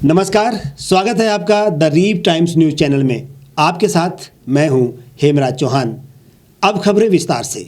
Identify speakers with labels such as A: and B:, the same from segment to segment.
A: नमस्कार, स्वागत है आपका द रीव टाइम्स न्यूज चैनल में। आपके साथ मैं हूं हेमराज चौहान। अब खबरें विस्तार से।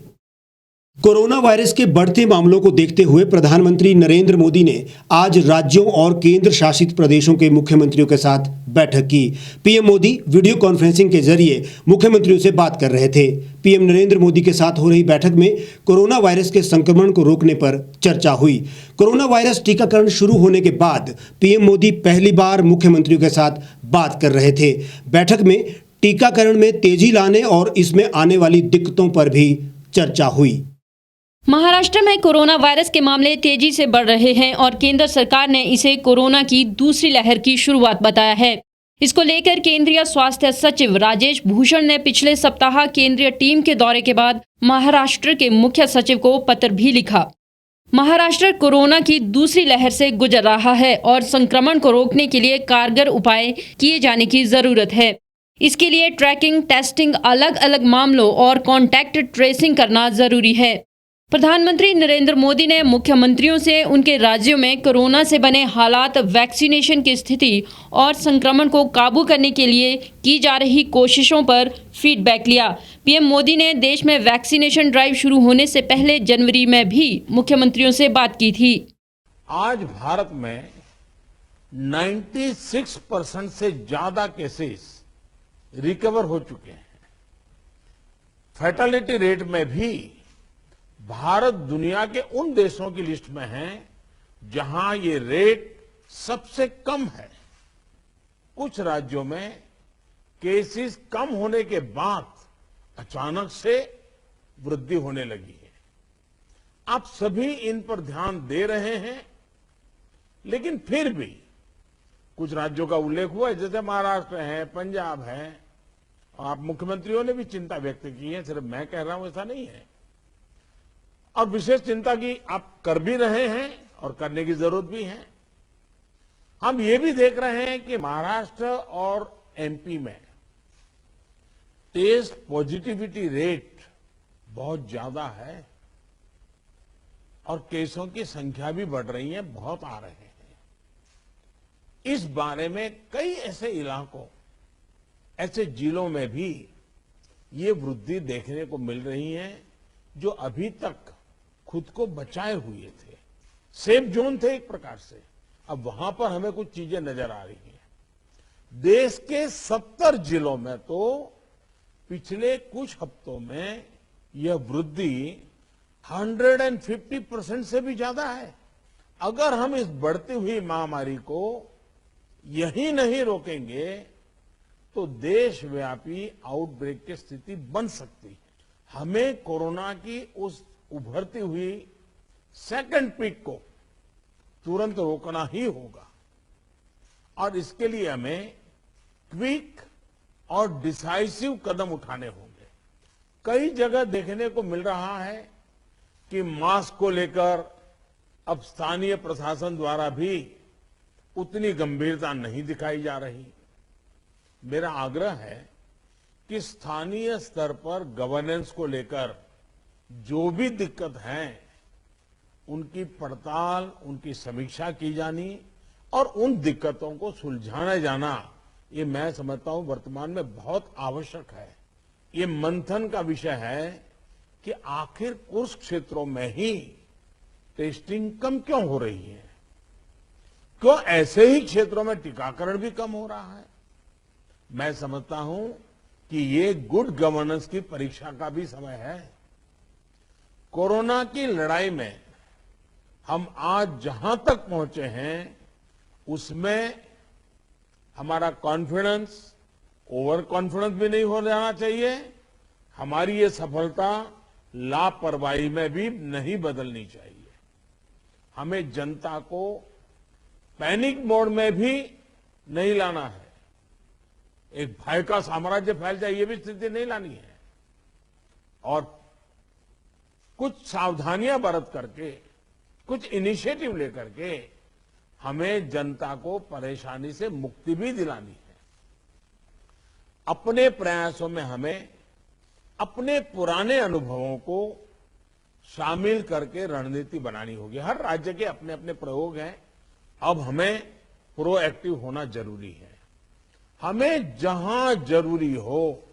A: कोरोना वायरस के बढ़ते मामलों को देखते हुए प्रधानमंत्री नरेंद्र मोदी ने आज राज्यों और केंद्र शासित प्रदेशों के मुख्यमंत्रियों के साथ बैठक की। पीएम मोदी वीडियो कॉन्फ्रेंसिंग के जरिए मुख्यमंत्रियों से बात कर रहे थे। पीएम नरेंद्र मोदी के साथ हो रही बैठक में कोरोना वायरस के संक्रमण को रोकने पर चर्चा हुई। कोरोना वायरस टीकाकरण शुरू होने के बाद पीएम मोदी पहली बार मुख्यमंत्रियों के साथ बात कर रहे थे। बैठक में टीकाकरण में तेजी लाने और इसमें आने वाली दिक्कतों पर भी चर्चा हुई।
B: महाराष्ट्र में कोरोना वायरस के मामले तेजी से बढ़ रहे हैं और केंद्र सरकार ने इसे कोरोना की दूसरी लहर की शुरुआत बताया है। इसको लेकर केंद्रीय स्वास्थ्य सचिव राजेश भूषण ने पिछले सप्ताह केंद्रीय टीम के दौरे के बाद महाराष्ट्र के मुख्य सचिव को पत्र भी लिखा। महाराष्ट्र कोरोना की दूसरी लहर से गुजर रहा है और संक्रमण को रोकने के लिए कारगर उपाय किए जाने की जरूरत है। इसके लिए ट्रैकिंग, टेस्टिंग, अलग अलग मामलों और कॉन्टैक्ट ट्रेसिंग करना जरूरी है। प्रधानमंत्री नरेंद्र मोदी ने मुख्यमंत्रियों से उनके राज्यों में कोरोना से बने हालात, वैक्सीनेशन की स्थिति और संक्रमण को काबू करने के लिए की जा रही कोशिशों पर फीडबैक लिया। पीएम मोदी ने देश में वैक्सीनेशन ड्राइव शुरू होने से पहले जनवरी में भी मुख्यमंत्रियों से बात की थी।
C: आज भारत में 96% से ज्यादा केसेस रिकवर हो चुके हैं। फैटेलिटी रेट में भी भारत दुनिया के उन देशों की लिस्ट में है जहां ये रेट सबसे कम है। कुछ राज्यों में केसेस कम होने के बाद अचानक से वृद्धि होने लगी है। आप सभी इन पर ध्यान दे रहे हैं, लेकिन फिर भी कुछ राज्यों का उल्लेख हुआ है, जैसे महाराष्ट्र है, पंजाब है, और आप मुख्यमंत्रियों ने भी चिंता व्यक्त की है। सिर्फ मैं कह रहा हूं ऐसा नहीं है, और विशेष चिंता की आप कर भी रहे हैं और करने की जरूरत भी है। हम ये भी देख रहे हैं कि महाराष्ट्र और एमपी में टेस्ट पॉजिटिविटी रेट बहुत ज्यादा है और केसों की संख्या भी बढ़ रही है, बहुत आ रहे हैं। इस बारे में कई ऐसे इलाकों, ऐसे जिलों में भी ये वृद्धि देखने को मिल रही है जो अभी तक खुद को बचाए हुए थे, सेफ जोन थे एक प्रकार से। अब वहां पर हमें कुछ चीजें नजर आ रही हैं। देश के 70 जिलों में तो पिछले कुछ हफ्तों में यह वृद्धि 150% से भी ज्यादा है। अगर हम इस बढ़ती हुई महामारी को यही नहीं रोकेंगे तो देशव्यापी आउटब्रेक की स्थिति बन सकती है। हमें कोरोना की उस उभरती हुई सेकंड पीक को तुरंत रोकना ही होगा, और इसके लिए हमें क्विक और डिसाइसिव कदम उठाने होंगे। कई जगह देखने को मिल रहा है कि मास्क को लेकर अब स्थानीय प्रशासन द्वारा भी उतनी गंभीरता नहीं दिखाई जा रही। मेरा आग्रह है कि स्थानीय स्तर पर गवर्नेंस को लेकर जो भी दिक्कत है उनकी पड़ताल, उनकी समीक्षा की जानी और उन दिक्कतों को सुलझाया जाना, ये मैं समझता हूं वर्तमान में बहुत आवश्यक है। ये मंथन का विषय है कि आखिर कुछ क्षेत्रों में ही टेस्टिंग कम क्यों हो रही है, क्यों ऐसे ही क्षेत्रों में टीकाकरण भी कम हो रहा है। मैं समझता हूं कि ये गुड गवर्नेंस की परीक्षा का भी समय है। कोरोना की लड़ाई में हम आज जहां तक पहुंचे हैं उसमें हमारा कॉन्फिडेंस ओवर कॉन्फिडेंस भी नहीं हो जाना चाहिए। हमारी ये सफलता लापरवाही में भी नहीं बदलनी चाहिए। हमें जनता को पैनिक मोड में भी नहीं लाना है। एक भय का साम्राज्य फैल जाए, ये भी स्थिति नहीं लानी है। और कुछ सावधानियां बरत करके, कुछ इनिशिएटिव लेकर के हमें जनता को परेशानी से मुक्ति भी दिलानी है। अपने प्रयासों में हमें अपने पुराने अनुभवों को शामिल करके रणनीति बनानी होगी। हर राज्य के अपने अपने प्रयोग हैं। अब हमें प्रोएक्टिव होना जरूरी है। हमें जहां जरूरी हो,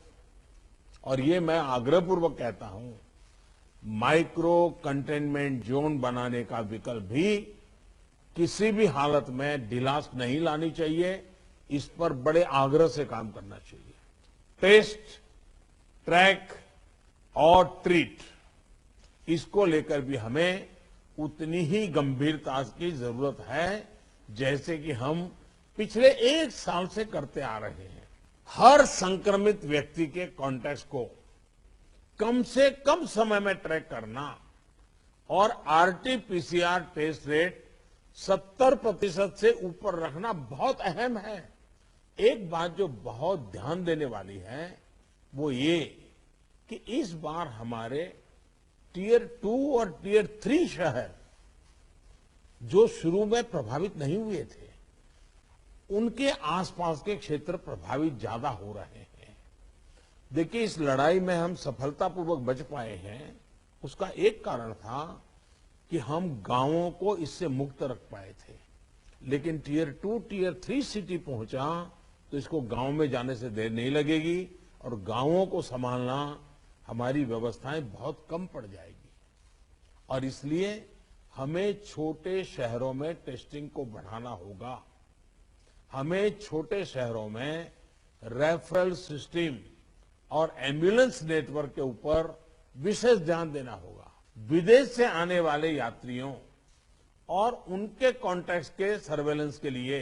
C: और ये मैं आग्रहपूर्वक कहता हूं, माइक्रो कंटेनमेंट जोन बनाने का विकल्प भी किसी भी हालत में ढिलास नहीं लानी चाहिए। इस पर बड़े आग्रह से काम करना चाहिए। टेस्ट, ट्रैक और ट्रीट, इसको लेकर भी हमें उतनी ही गंभीरता की जरूरत है जैसे कि हम पिछले 1 साल से करते आ रहे हैं। हर संक्रमित व्यक्ति के कॉन्टैक्ट को कम से कम समय में ट्रैक करना और आरटी-पीसीआर टेस्ट रेट 70% से ऊपर रखना बहुत अहम है। एक बात जो बहुत ध्यान देने वाली है वो ये कि इस बार हमारे टियर 2 और टियर 3 शहर जो शुरू में प्रभावित नहीं हुए थे, उनके आसपास के क्षेत्र प्रभावित ज्यादा हो रहे हैं। देखिए, इस लड़ाई में हम सफलतापूर्वक बच पाए हैं, उसका एक कारण था कि हम गांवों को इससे मुक्त रख पाए थे। लेकिन टियर 2, टियर 3 सिटी पहुंचा तो इसको गांव में जाने से देर नहीं लगेगी और गांवों को संभालना हमारी व्यवस्थाएं बहुत कम पड़ जाएगी। और इसलिए हमें छोटे शहरों में टेस्टिंग को बढ़ाना होगा। हमें छोटे शहरों में रेफरल सिस्टम और एम्बुलेंस नेटवर्क के ऊपर विशेष ध्यान देना होगा। विदेश से आने वाले यात्रियों और उनके कॉन्टैक्ट्स के सर्वेलेंस के लिए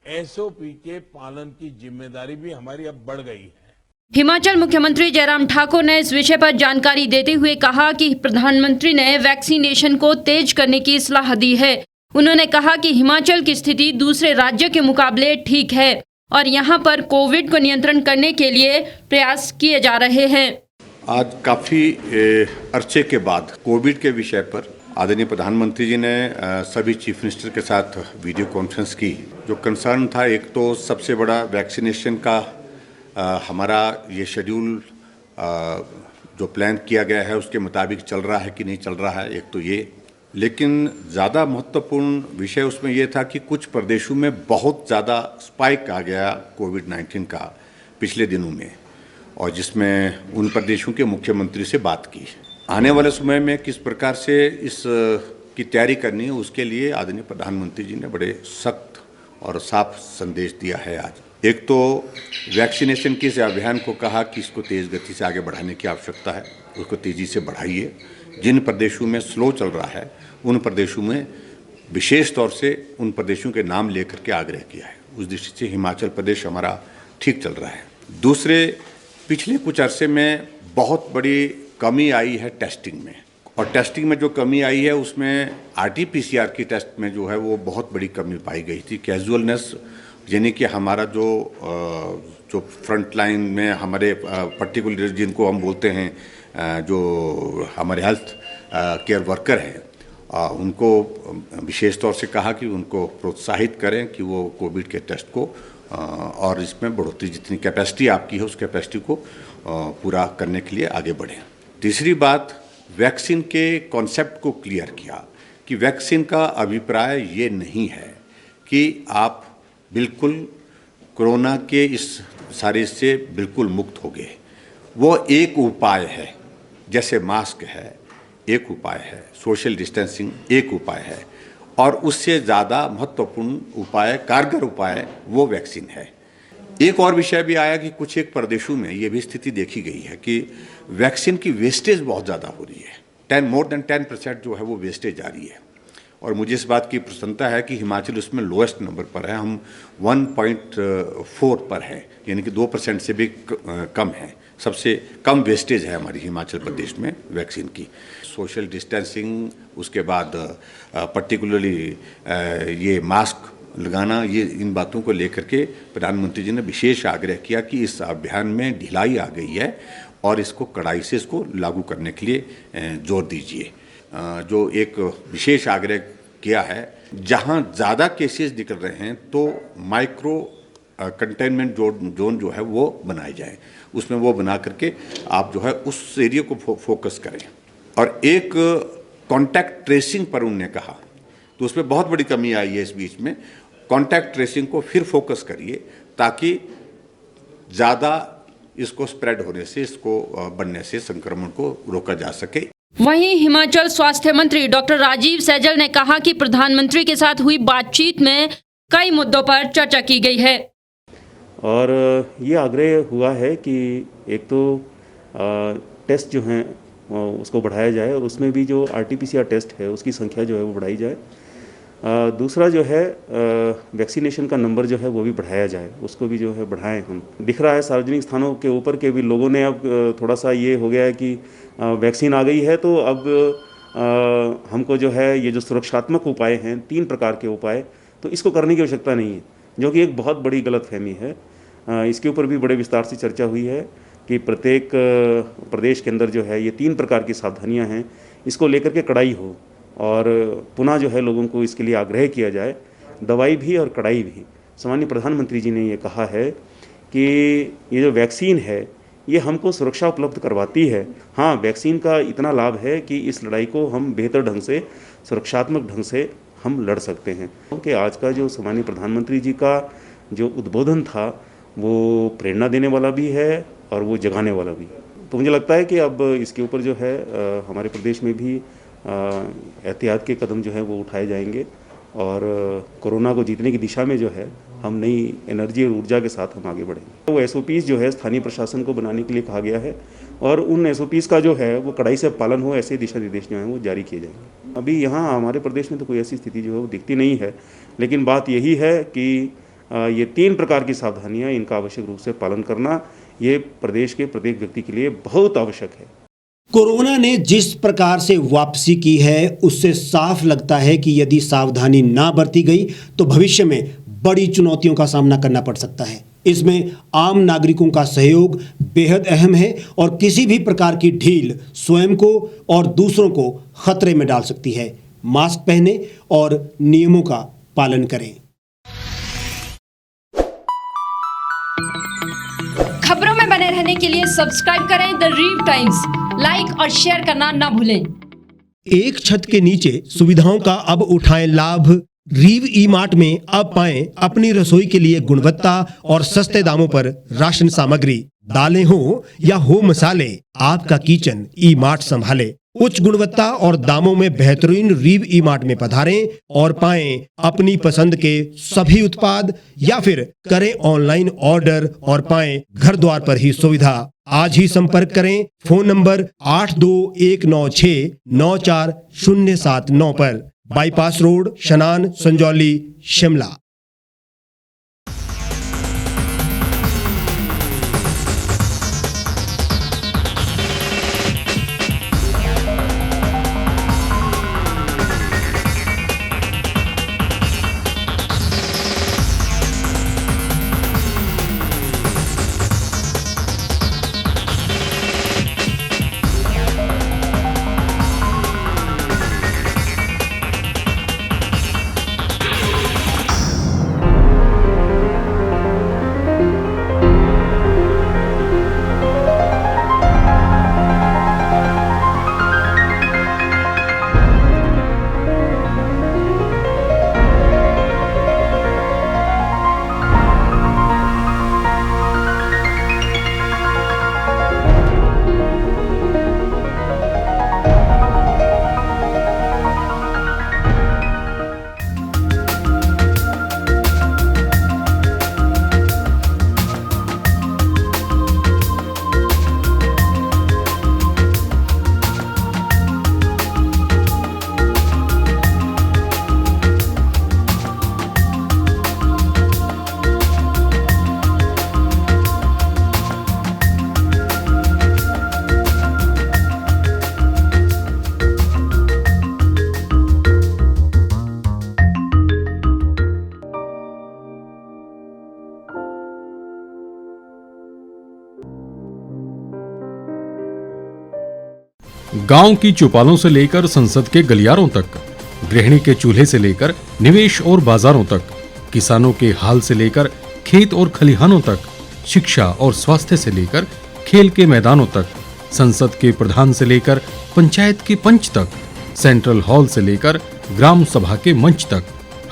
C: एसओपी के पालन की जिम्मेदारी भी हमारी अब बढ़ गई है।
B: हिमाचल मुख्यमंत्री जयराम ठाकुर ने इस विषय पर जानकारी देते हुए कहा कि प्रधानमंत्री ने वैक्सीनेशन को तेज करने की सलाह दी है। उन्होंने कहा कि हिमाचल की स्थिति दूसरे राज्यों के मुकाबले ठीक है और यहां पर कोविड को नियंत्रण करने के लिए प्रयास किए जा रहे हैं।
D: आज काफ़ी अरसे के बाद कोविड के विषय पर आदरणीय प्रधानमंत्री जी ने सभी चीफ मिनिस्टर के साथ वीडियो कॉन्फ्रेंस की। जो कंसर्न था, एक तो सबसे बड़ा वैक्सीनेशन का हमारा ये शेड्यूल जो प्लान किया गया है उसके मुताबिक चल रहा है कि नहीं चल रहा है, एक तो ये। लेकिन ज़्यादा महत्वपूर्ण विषय उसमें यह था कि कुछ प्रदेशों में बहुत ज़्यादा स्पाइक आ गया कोविड-19 का पिछले दिनों में, और जिसमें उन प्रदेशों के मुख्यमंत्री से बात की। आने वाले समय में किस प्रकार से इस की तैयारी करनी है उसके लिए आदरणीय प्रधानमंत्री जी ने बड़े सख्त और साफ संदेश दिया है। आज एक तो वैक्सीनेशन के इस अभियान को कहा कि इसको तेज़ गति से आगे बढ़ाने की आवश्यकता है, उसको तेज़ी से बढ़ाइए। जिन प्रदेशों में स्लो चल रहा है उन प्रदेशों में विशेष तौर से उन प्रदेशों के नाम लेकर के आग्रह किया है। उस दृष्टि से हिमाचल प्रदेश हमारा ठीक चल रहा है। दूसरे, पिछले कुछ अरसे में बहुत बड़ी कमी आई है टेस्टिंग में, और टेस्टिंग में जो कमी आई है उसमें आरटी-पीसीआर की टेस्ट में जो है वो बहुत बड़ी कमी पाई गई थी। कैजुअलनेस, यानी कि हमारा जो फ्रंट लाइन में हमारे पर्टिकुलर जिनको हम बोलते हैं जो हमारे हेल्थ केयर वर्कर हैं, उनको विशेष तौर से कहा कि उनको प्रोत्साहित करें कि वो कोविड के टेस्ट को और इसमें बढ़ोतरी, जितनी कैपेसिटी आपकी है उस कैपेसिटी को पूरा करने के लिए आगे बढ़ें। तीसरी बात, वैक्सीन के कॉन्सेप्ट को क्लियर किया कि वैक्सीन का अभिप्राय ये नहीं है कि आप बिल्कुल कोरोना के इस सारे से बिल्कुल मुक्त हो गए। वो एक उपाय है, जैसे मास्क है एक उपाय है, सोशल डिस्टेंसिंग एक उपाय है, और उससे ज़्यादा महत्वपूर्ण उपाय, कारगर उपाय वो वैक्सीन है। एक और विषय भी आया कि कुछ एक प्रदेशों में ये भी स्थिति देखी गई है कि वैक्सीन की वेस्टेज बहुत ज़्यादा हो रही है। मोर देन 10% जो है वो वेस्टेज आ रही है, और मुझे इस बात की प्रसन्नता है कि हिमाचल उसमें लोएस्ट नंबर पर है। हम 1.4 पर है, यानी कि 2% से भी कम है। सबसे कम वेस्टेज है हमारी हिमाचल प्रदेश में वैक्सीन की। सोशल डिस्टेंसिंग, उसके बाद पर्टिकुलरली ये मास्क लगाना, ये इन बातों को लेकर के प्रधानमंत्री जी ने विशेष आग्रह किया कि इस अभियान में ढिलाई आ गई है और इसको कड़ाई से इसको लागू करने के लिए जोर दीजिए। जो एक विशेष आग्रह किया है, जहां ज़्यादा केसेस निकल रहे हैं तो माइक्रो कंटेनमेंट जोन जो है वो बनाए जाए, उसमें वो बना करके आप जो है उस एरिया को फोकस करें। और एक कॉन्टैक्ट ट्रेसिंग पर उन्होंने कहा, तो उसमें बहुत बड़ी कमी आई है इस बीच में। कॉन्टैक्ट ट्रेसिंग को फिर फोकस करिए ताकि ज़्यादा इसको स्प्रेड होने से, इसको बढ़ने से संक्रमण को रोका जा सके।
B: वहीं हिमाचल स्वास्थ्य मंत्री डॉक्टर राजीव सैजल ने कहा कि प्रधानमंत्री के साथ हुई बातचीत में कई मुद्दों पर चर्चा की गई है
E: और ये आग्रह हुआ है कि एक तो टेस्ट जो हैं उसको बढ़ाया जाए और उसमें भी जो RT-PCR टेस्ट है उसकी संख्या जो है वो बढ़ाई जाए। दूसरा जो है वैक्सीनेशन का नंबर जो है वो भी बढ़ाया जाए, उसको भी जो है बढ़ाएं हम। दिख रहा है सार्वजनिक स्थानों के ऊपर के भी लोगों ने अब थोड़ा सा ये हो गया है कि वैक्सीन आ गई है तो अब हमको जो है ये जो सुरक्षात्मक उपाय हैं 3 प्रकार के उपाय, तो इसको करने की आवश्यकता नहीं है, जो कि एक बहुत बड़ी गलतफहमी है। इसके ऊपर भी बड़े विस्तार से चर्चा हुई है कि प्रत्येक प्रदेश के अंदर जो है ये 3 प्रकार की सावधानियां हैं, इसको लेकर के कड़ाई हो और पुनः जो है लोगों को इसके लिए आग्रह किया जाए, दवाई भी और कड़ाई भी। सामान्य प्रधानमंत्री जी ने ये कहा है कि ये जो वैक्सीन है ये हमको सुरक्षा उपलब्ध करवाती है। हाँ, वैक्सीन का इतना लाभ है कि इस लड़ाई को हम बेहतर ढंग से, सुरक्षात्मक ढंग से हम लड़ सकते हैं। क्योंकि आज का जो सामान्य प्रधानमंत्री जी का जो उद्बोधन था वो प्रेरणा देने वाला भी है और वो जगाने वाला भी है। तो मुझे लगता है कि अब इसके ऊपर जो है हमारे प्रदेश में भी एहतियात के कदम जो है वो उठाए जाएंगे और कोरोना को जीतने की दिशा में जो है हम नई एनर्जी और ऊर्जा के साथ हम आगे बढ़ेंगे। वो SOPs जो है स्थानीय प्रशासन को बनाने के लिए कहा गया है और उन SOPs का जो है वो कड़ाई से पालन हो, ऐसे दिशा निर्देश जो हैं वो जारी किए जाएंगे। अभी यहाँ हमारे प्रदेश में तो कोई ऐसी स्थिति जो है वो दिखती नहीं है, लेकिन बात यही है कि ये 3 प्रकार की सावधानियाँ, इनका आवश्यक रूप से पालन करना ये प्रदेश के प्रत्येक व्यक्ति के लिए बहुत आवश्यक है।
A: कोरोना ने जिस प्रकार से वापसी की है उससे साफ लगता है कि यदि सावधानी ना बरती गई तो भविष्य में बड़ी चुनौतियों का सामना करना पड़ सकता है। इसमें आम नागरिकों का सहयोग बेहद अहम है और किसी भी प्रकार की ढील स्वयं को और दूसरों को खतरे में डाल सकती है। मास्क पहने और नियमों का पालन करें।
B: खबरों में बने रहने के लिए सब्सक्राइब करें द रीव टाइम्स, लाइक और शेयर करना ना भूलें।
A: एक छत के नीचे सुविधाओं का अब उठाएं लाभ। रीव ई-मार्ट में अब पाएं अपनी रसोई के लिए गुणवत्ता और सस्ते दामों पर राशन सामग्री। दालें हो या हो मसाले, आपका किचन ई-मार्ट संभाले। उच्च गुणवत्ता और दामों में बेहतरीन रीव ई-मार्ट में पधारें और पाएं अपनी पसंद के सभी उत्पाद या फिर करें ऑनलाइन ऑर्डर और पाएं घर द्वार पर ही सुविधा। आज ही संपर्क करें फोन नंबर 8219694079 पर, बाईपास रोड, शनान, संजौली, शिमला।
F: गांव की चौपालों से लेकर संसद के गलियारों तक, गृहिणी के चूल्हे से लेकर निवेश और बाजारों तक, किसानों के हाल से लेकर खेत और खलिहानों तक, शिक्षा और स्वास्थ्य से लेकर खेल के मैदानों तक, संसद के प्रधान से लेकर पंचायत के पंच तक, सेंट्रल हॉल से लेकर ग्राम सभा के मंच तक,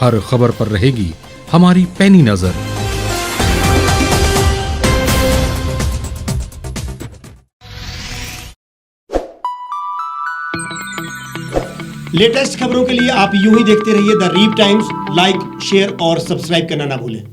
F: हर खबर पर रहेगी हमारी पैनी नजर।
A: लेटेस्ट खबरों के लिए आप यूं ही देखते रहिए the reap times. Like, share और सब्सक्राइब करना ना भूलें।